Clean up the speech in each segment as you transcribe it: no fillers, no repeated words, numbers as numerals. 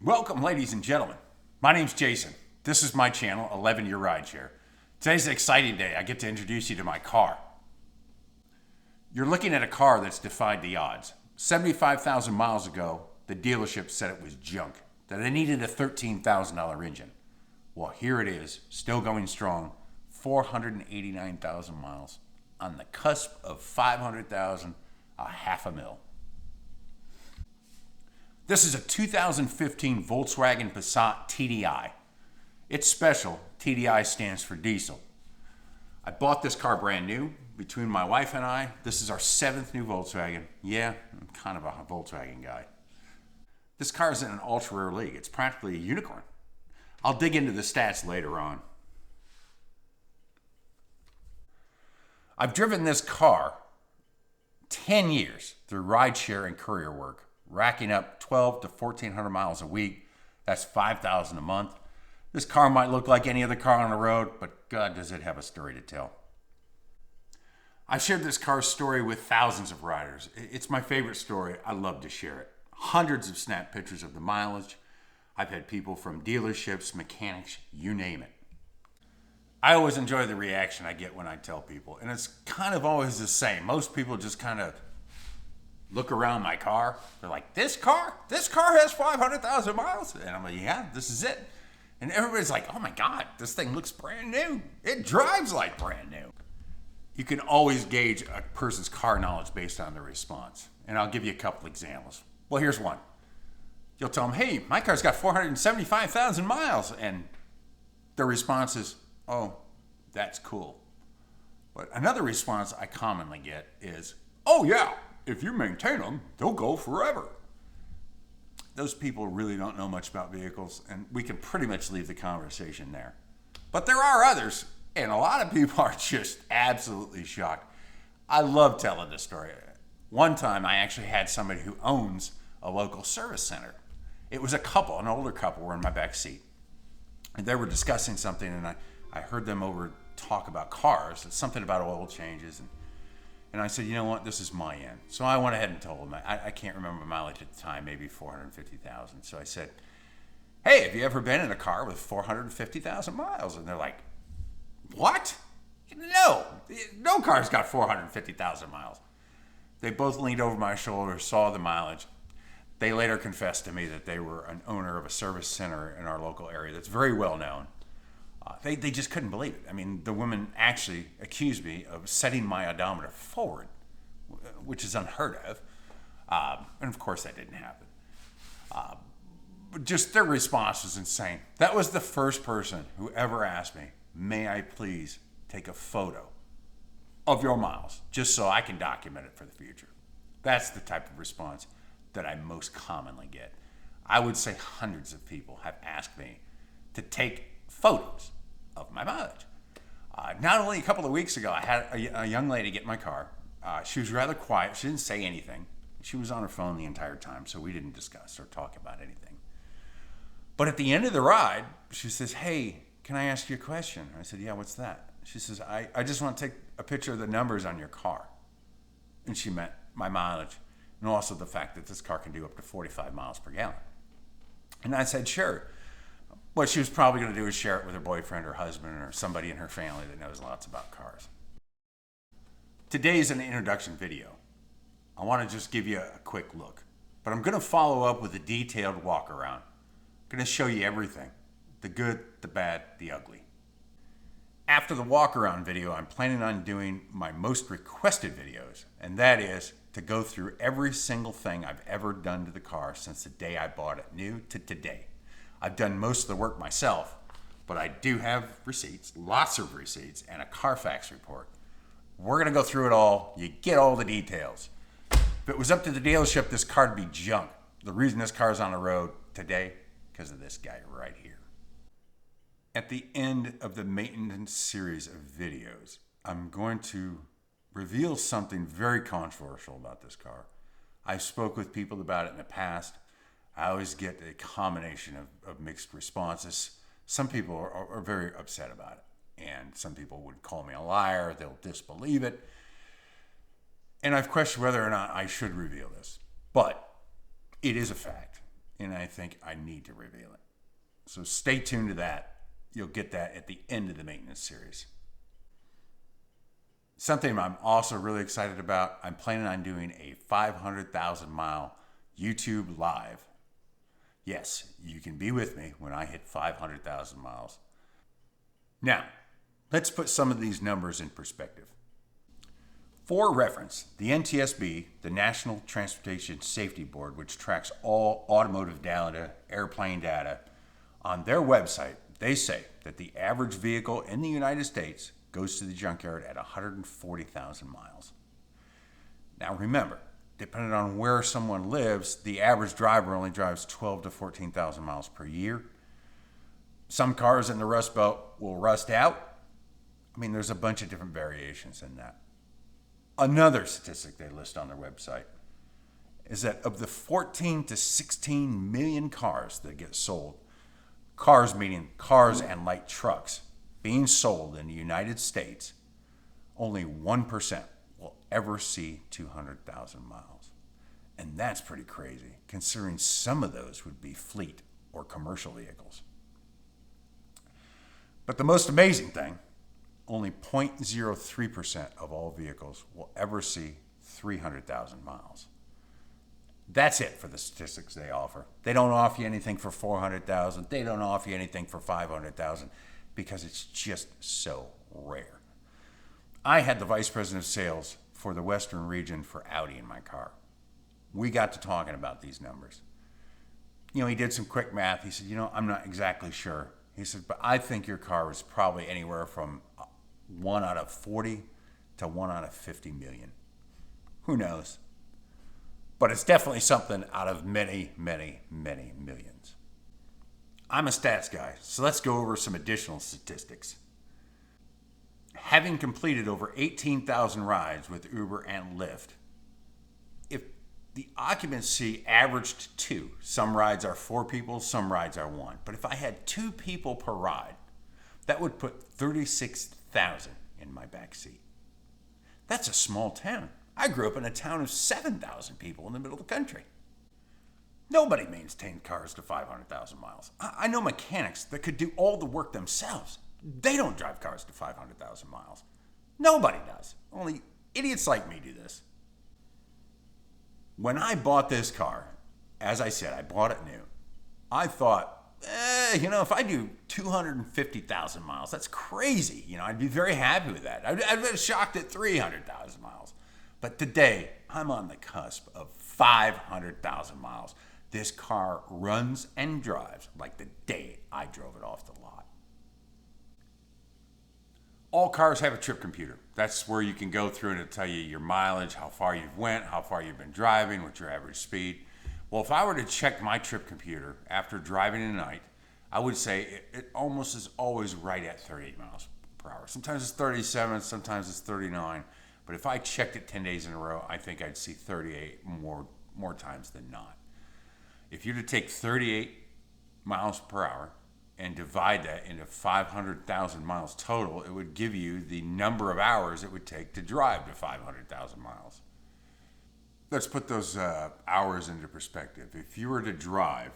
Welcome, ladies and gentlemen. My name's Jason. This is my channel, 11-Year Rideshare. Today's an exciting day. I get to introduce you to my car. You're looking at a car that's defied the odds. 75,000 miles ago, the dealership said it was junk, that it needed a $13,000 engine. Well, here it is, still going strong, 489,000 miles, on the cusp of 500,000, a half a mil. This is a 2015 Volkswagen Passat TDI. It's special. TDI stands for diesel. I bought this car brand new. Between my wife and I, this is our 7th new Volkswagen. Yeah, I'm kind of a Volkswagen guy. This car is in an ultra-rare league. It's practically a unicorn. I'll dig into the stats later on. I've driven this car 10 years through rideshare and courier work, racking up 12 to 1,400 miles a week. That's 5,000 a month. This car might look like any other car on the road, but God, does it have a story to tell. I've shared this car's story with thousands of riders. It's my favorite story. I love to share it. Hundreds of snap pictures of the mileage. I've had people from dealerships, mechanics, you name it. I always enjoy the reaction I get when I tell people, and it's kind of always the same. Most people just kind of look around my car. They're like, this car? This car has 500,000 miles? And I'm like, yeah, this is it. And everybody's like, oh my God, this thing looks brand new. It drives like brand new. You can always gauge a person's car knowledge based on their response. And I'll give you a couple examples. Well, here's one. You'll tell them, hey, my car's got 475,000 miles. And their response is, oh, that's cool. But another response I commonly get is, oh yeah, if you maintain them, they'll go forever. Those people really don't know much about vehicles, and we can pretty much leave the conversation there. But there are others, and a lot of people are just absolutely shocked. I love telling this story. One time, I actually had somebody who owns a local service center. It was a couple, an older couple, were in my back seat. And they were discussing something, and I heard them over talk about cars. It's something about oil changes, and I said, you know what, this is my end. So I went ahead and told them, I can't remember mileage at the time, maybe 450,000. So I said, hey, have you ever been in a car with 450,000 miles? And they're like, what? No car's got 450,000 miles. They both leaned over my shoulder, saw the mileage. They later confessed to me that they were an owner of a service center in our local area that's very well known. They just couldn't believe it. I mean, the woman actually accused me of setting my odometer forward, which is unheard of. And of course that didn't happen. But just their response was insane. That was the first person who ever asked me, may I please take a photo of your miles, just so I can document it for the future. That's the type of response that I most commonly get. I would say hundreds of people have asked me to take photos of my mileage. Not only a couple of weeks ago, I had a young lady get in my car. She was rather quiet. She didn't say anything. She was on her phone the entire time, so we didn't discuss or talk about anything. But at the end of the ride, she says, hey, can I ask you a question? I said, yeah, what's that? She says, I just want to take a picture of the numbers on your car. And she meant my mileage, and also the fact that this car can do up to 45 miles per gallon. And I said, sure. What she was probably going to do is share it with her boyfriend or husband or somebody in her family that knows lots about cars. Today is an introduction video. I want to just give you a quick look, but I'm going to follow up with a detailed walk around. I'm going to show you everything, the good, the bad, the ugly. After the walk around video, I'm planning on doing my most requested videos, and that is to go through every single thing I've ever done to the car since the day I bought it new to today. I've done most of the work myself, but I do have receipts, lots of receipts, and a Carfax report. We're gonna go through it all. You get all the details. If it was up to the dealership, this car would be junk. The reason this car is on the road today, because of this guy right here. At the end of the maintenance series of videos, I'm going to reveal something very controversial about this car. I've spoke with people about it in the past. I always get a combination of mixed responses. Some people are very upset about it, and some people would call me a liar. They'll disbelieve it. And I've questioned whether or not I should reveal this, but it is a fact. and I think I need to reveal it. So stay tuned to that. You'll get that at the end of the maintenance series. Something I'm also really excited about, I'm planning on doing a 500,000 mile YouTube live. Yes, you can be with me when I hit 500,000 miles. Now, let's put some of these numbers in perspective. For reference, the NTSB, the National Transportation Safety Board, which tracks all automotive data, airplane data, on their website, they say that the average vehicle in the United States goes to the junkyard at 140,000 miles. Now remember, depending on where someone lives, the average driver only drives 12 to 14,000 miles per year. Some cars in the Rust Belt will rust out. I mean, there's a bunch of different variations in that. Another statistic they list on their website is that of the 14 to 16 million cars that get sold, cars meaning cars and light trucks being sold in the United States, only 1% will ever see 200,000 miles. And that's pretty crazy, considering some of those would be fleet or commercial vehicles. But the most amazing thing, only 0.03% of all vehicles will ever see 300,000 miles. That's it for the statistics they offer. They don't offer you anything for 400,000. They don't offer you anything for 500,000 because it's just so rare. I had the vice president of sales for the Western region for Audi in my car. We got to talking about these numbers. He did some quick math. He said, I'm not exactly sure. He said, but I think your car was probably anywhere from 1 out of 40 to 1 out of 50 million. Who knows? But it's definitely something out of many, many, many millions. I'm a stats guy, so let's go over some additional statistics. Having completed over 18,000 rides with Uber and Lyft, if the occupancy averaged 2, some rides are 4 people, some rides are 1, but if I had 2 people per ride, that would put 36,000 in my back seat. That's a small town. I grew up in a town of 7,000 people in the middle of the country. Nobody maintains cars to 500,000 miles. I know mechanics that could do all the work themselves. They don't drive cars to 500,000 miles. Nobody does. Only idiots like me do this. When I bought this car, as I said, I bought it new. I thought, if I do 250,000 miles, that's crazy. I'd be very happy with that. I'd be shocked at 300,000 miles. But today, I'm on the cusp of 500,000 miles. This car runs and drives like the day I drove it off the lot. All cars have a trip computer. That's where you can go through and it'll tell you your mileage, how far you've went, how far you've been driving, what's your average speed. Well, if I were to check my trip computer after driving a night, I would say it almost is always right at 38 miles per hour. Sometimes it's 37, sometimes it's 39. But if I checked it 10 days in a row, I think I'd see 38 more times than not. If you were to take 38 miles per hour and divide that into 500,000 miles total, it would give you the number of hours it would take to drive to 500,000 miles. Let's put those hours into perspective. If you were to drive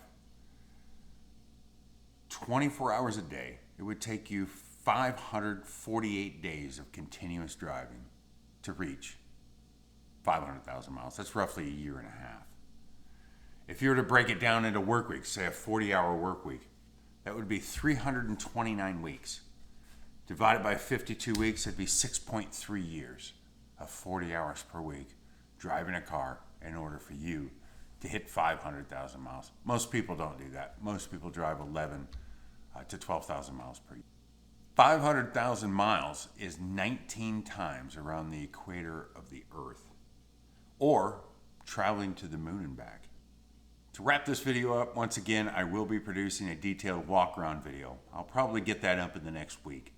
24 hours a day, it would take you 548 days of continuous driving to reach 500,000 miles. That's roughly a year and a half. If you were to break it down into work weeks, say a 40-hour work week, that would be 329 weeks. Divided by 52 weeks, it'd be 6.3 years of 40 hours per week driving a car in order for you to hit 500,000 miles. Most people don't do that. Most people drive 11 to 12,000 miles per year. 500,000 miles is 19 times around the equator of the Earth, or traveling to the moon and back. To wrap this video up, once again, I will be producing a detailed walk-around video. I'll probably get that up in the next week.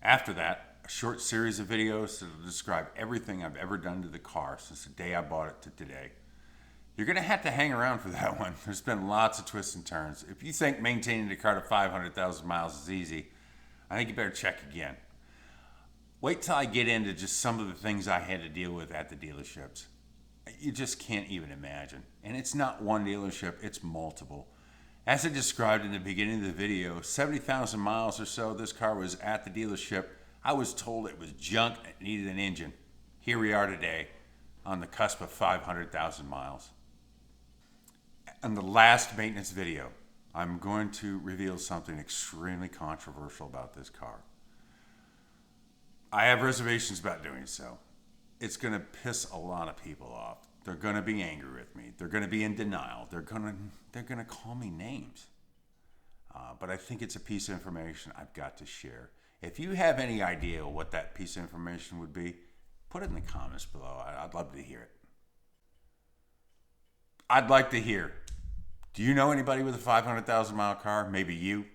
After that, a short series of videos that will describe everything I've ever done to the car since the day I bought it to today. You're going to have to hang around for that one. There's been lots of twists and turns. If you think maintaining the car to 500,000 miles is easy, I think you better check again. Wait till I get into just some of the things I had to deal with at the dealerships. You just can't even imagine. And it's not one dealership, it's multiple. As I described in the beginning of the video, 70,000 miles or so this car was at the dealership. I was told it was junk and it needed an engine. Here we are today on the cusp of 500,000 miles. In the last maintenance video, I'm going to reveal something extremely controversial about this car. I have reservations about doing so. It's going to piss a lot of people off. They're going to be angry with me. They're going to be in denial. They're going to call me names. But I think it's a piece of information I've got to share. If you have any idea what that piece of information would be, put it in the comments below. I'd love to hear it. I'd like to hear, do you know anybody with a 500,000 mile car? Maybe you.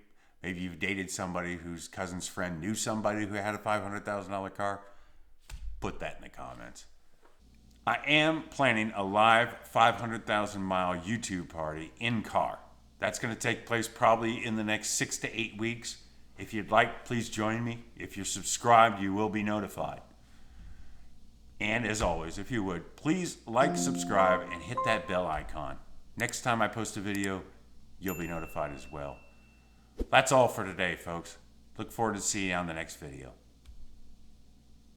Maybe you've dated somebody whose cousin's friend knew somebody who had a $500,000 car. Put that in the comments. I am planning a live 500,000 mile YouTube party in car. That's going to take place probably in the next 6 to 8 weeks. If you'd like, please join me. If you're subscribed, you will be notified. And as always, if you would, please like, subscribe, and hit that bell icon. Next time I post a video, you'll be notified as well. That's all for today, folks. Look forward to seeing you on the next video.